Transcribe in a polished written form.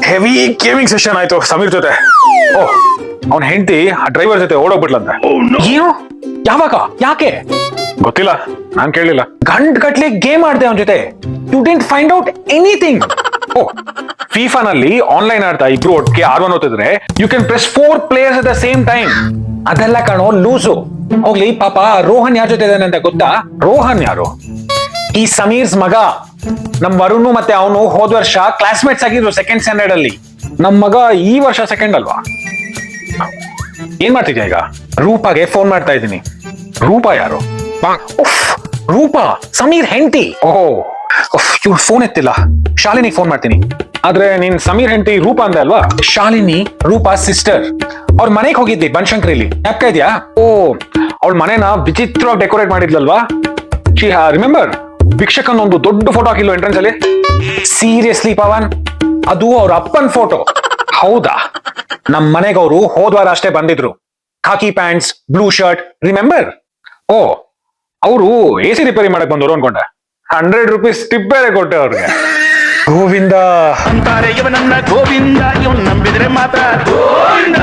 Heavy gaming session ಆಯ್ತು ಸಮೀರ್ ಜೊತೆ. ಓ ಅವನ ಹೆಂಡತಿ ಆ ಡ್ರೈವರ್ ಜೊತೆ ಓಡೋಗ್ಬಿಟ್ಲಂತೆ. ಏನು? ಯಾವಾಗ? ಯಾಕೆ? ಗೊತ್ತಿಲ್ಲ, ನಾನ್ ಕೇಳಲಿಲ್ಲ. ಗಂಟೆ ಗೇಮ್ ಆಡ್ದೆ ಅವನ ಜೊತೆ. You didn't find out anything. ಓ ಫಿಫಾ ನಲ್ಲಿ ಆನ್ಲೈನ್ ಆಡ್ತಾ ಇಬ್ರು ಒಟ್ಟಿಗೆ R1 ಓದ್ತಿದ್ರೆ you can press 4 players at the same time. ಅದೆಲ್ಲ ಕಾಣೋ ಲೂಸು. ಹೋಗ್ಲಿ ಪಾಪ ರೋಹನ್ ಯಾರ ಜೊತೆ ಇದ್ದಾನೆ ಅಂತ ಗೊತ್ತಾ? ರೋಹನ್ ಯಾರು? ಈ ಸಮೀರ್ಸ್ ಮಗ. ನಮ್ ವರುಣ್ ಮತ್ತೆ ಅವನು ಹೋದ ವರ್ಷ ಕ್ಲಾಸ್ಮೇಟ್ಸ್ ಆಗಿದ್ರು ಸೆಕೆಂಡ್ ಸ್ಟ್ಯಾಂಡರ್ಡ್ ಅಲ್ಲಿ. ನಮ್ ಮಗ ಈ ವರ್ಷ ಸೆಕೆಂಡ್ ಅಲ್ವಾ? ಏನ್ ಮಾಡ್ತಿದ್ಯಾ ಈಗ? ರೂಪಾಗೆ ಫೋನ್ ಮಾಡ್ತಾ ಇದ್ದೀನಿ. ರೂಪಾ ಯಾರು? ರೂಪಾ ಸಮೀರ್ ಹೆಂಡತಿ. ಓಹೋ ಇವ್ರು ಫೋನ್ ಎತ್ತಿಲ್ಲ. ಶಾಲಿನಿ ಫೋನ್ ಮಾಡ್ತೀನಿ. ಆದ್ರೆ ನೀನ್ ಸಮೀರ್ ಹೆಂಡತಿ ರೂಪಾ ಅಂದೆ ಅಲ್ವಾ? ಶಾಲಿನಿ ರೂಪಾ ಸಿಸ್ಟರ್. ಅವ್ರ ಮನೆಗೆ ಹೋಗಿದ್ದಿ ಬನಶಂಕರಿಲಿ, ಜ್ಞಾಪಕ ಇದೆಯಾ? ಓ ಅವಳ ಮನೆನ ವಿಚಿತ್ರವಾಗಿ ಡೆಕೋರೇಟ್ ಮಾಡಿದ್ಲಲ್ವಾ? ರಿಮೆಂಬರ್ ಭಿಕ್ಷಕನ್ ಒಂದು ದೊಡ್ಡ ಫೋಟೋ ಹಾಕಿಲ್ವ ಎಂಟ್ರೆನ್ಸ್ ಅಲ್ಲಿ? ಸೀರಿಯಸ್ಲಿ ಪವನ್, ಅದು ಅವ್ರ ಅಪ್ಪನ್ ಫೋಟೋ. ಹೌದಾ? ನಮ್ ಮನೆಗೆ ಅವರು ಹೋದ್ವಾರ ಅಷ್ಟೇ ಬಂದಿದ್ರು. ಖಾಕಿ ಪ್ಯಾಂಟ್ಸ್, ಬ್ಲೂ ಶರ್ಟ್, ರಿಮೆಂಬರ್? ಓ ಅವರು AC ರಿಪೇರಿ ಮಾಡಕ್ ಬಂದವರು ಅನ್ಕೊಂಡೆ. 100 ರೂಪೀಸ್ ಟಿಪ್ ಬೇರೆ ಕೊಟ್ಟೆ ಅವ್ರಿಗೆ. ಗೋವಿಂದ ಅಂತಾರೆ ಇವನನ್ನ ಗೋವಿಂದ, ಇವನ್ ನಂಬಿದ್ರೆ ಮಾತ್ರ ಗೋವಿಂದ.